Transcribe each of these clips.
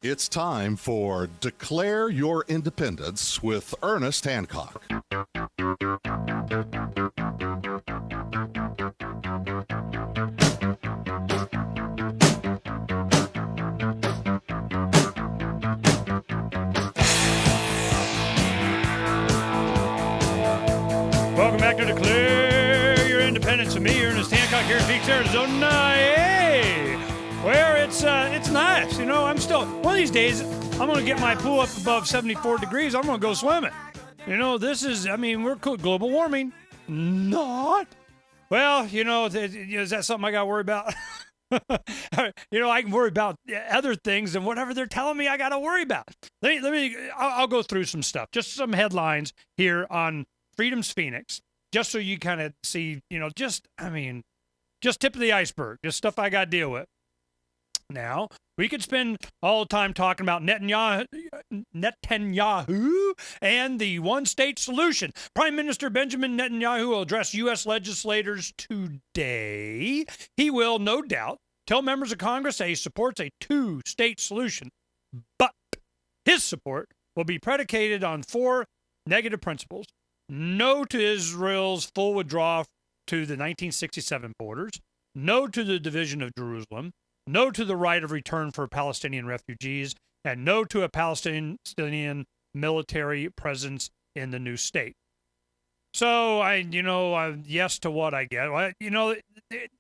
It's time for Declare Your Independence with Ernest Hancock. Welcome back to Declare Your Independence with me, Ernest Hancock, here in Phoenix, Arizona. Hey! Well, it's nice. You know, I'm still, one of these days, I'm going to get my pool up above 74 degrees. I'm going to go swimming. You know, this is, I mean, we're global warming. Not. Well, you know, is that something I got to worry about? You know, I can worry about other things than whatever they're telling me I got to worry about. I'll go through some stuff, just some headlines here on Freedom's Phoenix, just so you kind of see, you know, just tip of the iceberg, just stuff I got to deal with. Now, we could spend all the time talking about Netanyahu and the one-state solution. Prime Minister Benjamin Netanyahu will address U.S. legislators today. He will, no doubt, tell members of Congress that he supports a two-state solution, but his support will be predicated on four negative principles. No to Israel's full withdrawal to the 1967 borders. No to the division of Jerusalem. No to the right of return for Palestinian refugees. And no to a Palestinian military presence in the new state. So, yes to what I get.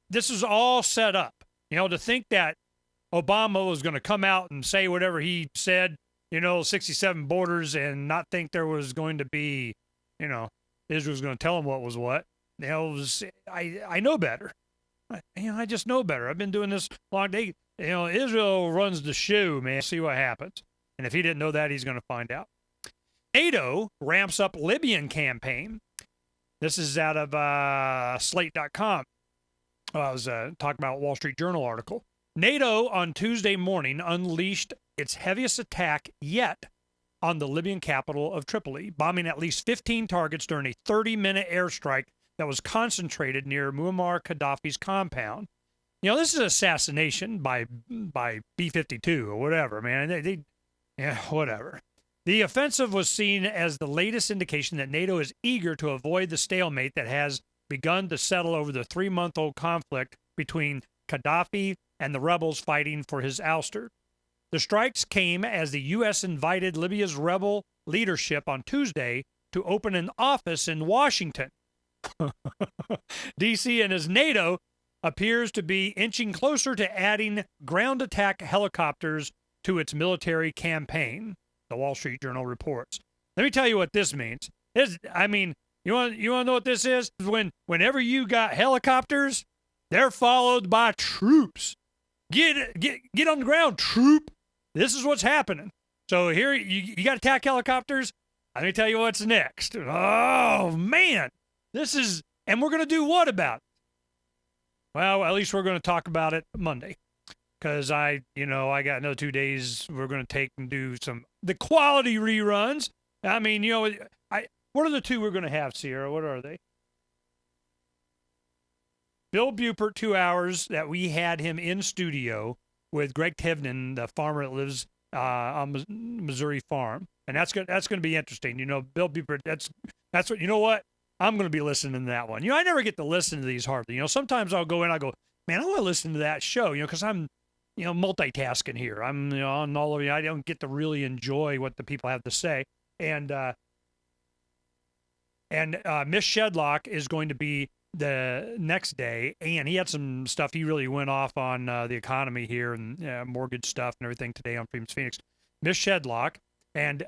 This is all set up. You know, to think that Obama was going to come out and say whatever he said, 67 borders, and not think there was going to be, Israel's going to tell him what was what. I know better. I just know better. I've been doing this long day. Israel runs the show, man. See what happens. And if he didn't know that, he's going to find out. NATO ramps up Libyan campaign. This is out of Slate.com. I was talking about a Wall Street Journal article. NATO on Tuesday morning unleashed its heaviest attack yet on the Libyan capital of Tripoli, bombing at least 15 targets during a 30-minute airstrike that was concentrated near Muammar Gaddafi's compound. This is assassination by B-52 or whatever, man. Whatever. The offensive was seen as the latest indication that NATO is eager to avoid the stalemate that has begun to settle over the 3-month-old conflict between Gaddafi and the rebels fighting for his ouster. The strikes came as the U.S. invited Libya's rebel leadership on Tuesday to open an office in Washington. D.C. and his NATO appears to be inching closer to adding ground attack helicopters to its military campaign, the Wall Street Journal reports. Let me tell you what this means. You want to know what this is? Whenever you got helicopters, they're followed by troops. Get on the ground, troop. This is what's happening. So here, you got attack helicopters. Let me tell you what's next. Oh, man. And we're going to do what about it? Well, at least we're going to talk about it Monday. Because I got another 2 days we're going to take and do the quality reruns. What are the two we're going to have, Sierra? What are they? Bill Buford, 2 hours that we had him in studio with Greg Tivnan, the farmer that lives on Missouri farm. And that's going to be interesting. Bill Buford, that's what, what? I'm going to be listening to that one. I never get to listen to these hardly. Sometimes I'll go in, I go, man, I want to listen to that show, because I'm, multitasking here. I'm on all of you. I don't get to really enjoy what the people have to say. And Miss Shedlock is going to be the next day, and he had some stuff. He really went off on the economy here and mortgage stuff and everything today on Freedom's Phoenix. Miss Shedlock, and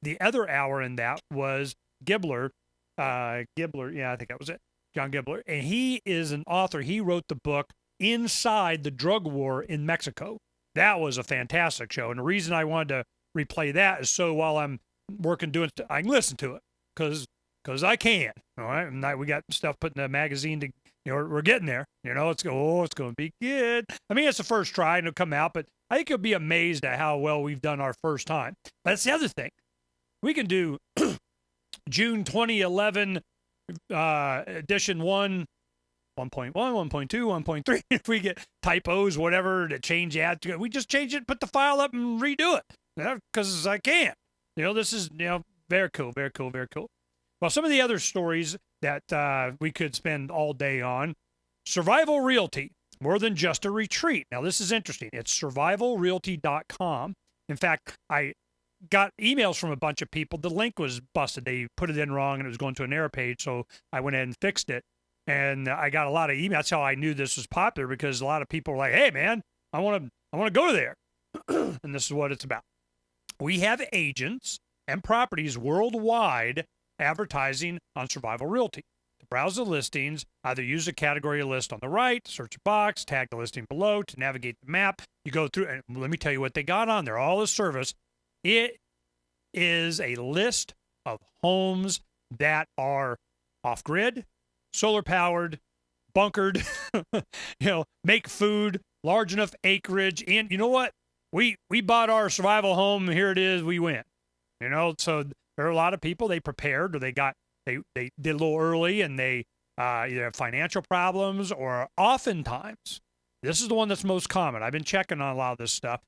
the other hour in that was Gibbler. I think that was it. John Gibbler. And he is an author. He wrote the book Inside the Drug War in Mexico. That was a fantastic show. And the reason I wanted to replay that is so while I'm working doing it, I can listen to it because I can. All right. And we got stuff put in the magazine to, we're getting there. It's going to be good. It's the first try and it'll come out, but I think you'll be amazed at how well we've done our first time. That's the other thing. We can do June 2011 edition 1 1.1, 1.2, 1.3. If we get typos, whatever, to change that, we just change it, put the file up, and redo it. Because I can. This is, very cool, very cool, very cool. Well, some of the other stories that we could spend all day on. Survival Realty, more than just a retreat. Now, this is interesting. It's survivalrealty.com. In fact, I got emails from a bunch of people. The link was busted. They put it in wrong, and it was going to an error page, so I went ahead and fixed it. And I got a lot of emails. That's how I knew this was popular, because a lot of people were like, hey, man, I want to go there. And this is what it's about. We have agents and properties worldwide advertising on Survival Realty. To browse the listings, either use the category list on the right, search a box, tag the listing below. To navigate the map, you go through, and let me tell you what they got on there. All the service. It is a list of homes that are off-grid, solar-powered, bunkered, make food, large enough acreage. And you know what? We bought our survival home. Here it is. We went. So there are a lot of people, they prepared, or they did a little early, and they either have financial problems, or oftentimes, this is the one that's most common. I've been checking on a lot of this stuff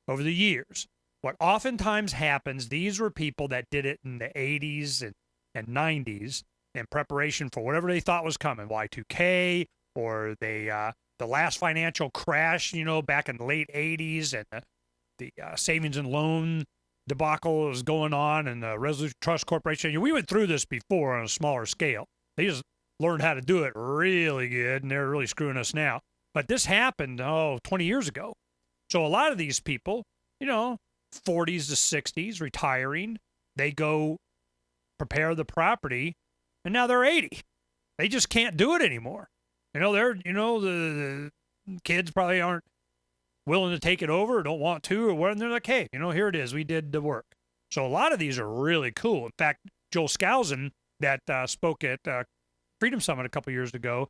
over the years. What oftentimes happens, these were people that did it in the 80s and 90s in preparation for whatever they thought was coming, Y2K, or the last financial crash, back in the late 80s, and the savings and loan debacle was going on, and the Resolution Trust Corporation. We went through this before on a smaller scale. They just learned how to do it really good, and they're really screwing us now. But this happened, 20 years ago. So a lot of these people, 40s to 60s, retiring, they go prepare the property, and now they're 80. They just can't do it anymore. The kids probably aren't willing to take it over, or don't want to, or what, and they're like, hey, here it is. We did the work. So a lot of these are really cool. In fact, Joel Skousen, that spoke at Freedom Summit a couple years ago,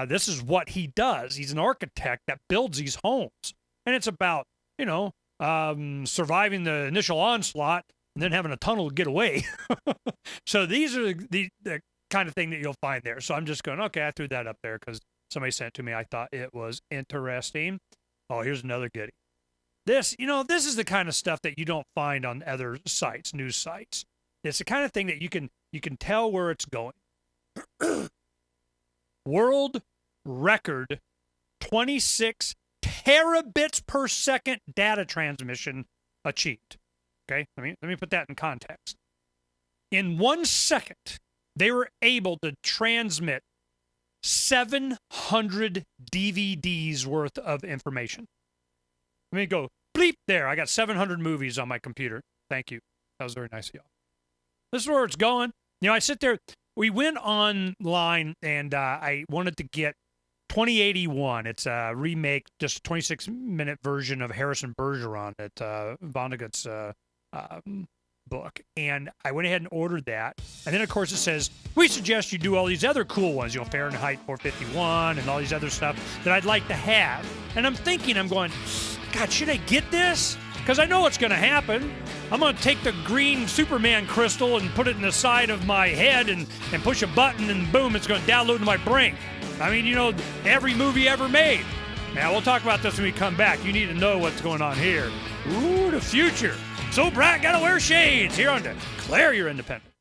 this is what he does. He's an architect that builds these homes. And it's about, surviving the initial onslaught and then having a tunnel to get away. So these are the kind of thing that you'll find there. So I'm just going, okay, I threw that up there because somebody sent it to me. I thought it was interesting. Oh, here's another goodie. This is the kind of stuff that you don't find on other sites, news sites. It's the kind of thing that you can tell where it's going. World record 26 terabits per second data transmission achieved. Okay, let me put that in context. In 1 second, they were able to transmit 700 DVDs worth of information. Let me go bleep there. I got 700 movies on my computer. Thank you. That was very nice of y'all. This is where it's going. I sit there. We went online, and I wanted to get 2081. It's a remake, just a 26-minute version of Harrison Bergeron at Vonnegut's book. And I went ahead and ordered that. And then, of course, it says, we suggest you do all these other cool ones, Fahrenheit 451 and all these other stuff that I'd like to have. And I'm going, God, should I get this? Because I know what's going to happen. I'm going to take the green Superman crystal and put it in the side of my head and push a button, and boom, it's going to download to my brain. I mean, every movie ever made. Now, we'll talk about this when we come back. You need to know what's going on here. Ooh, the future. So bright, gotta wear shades. Here on Declare Your Independence.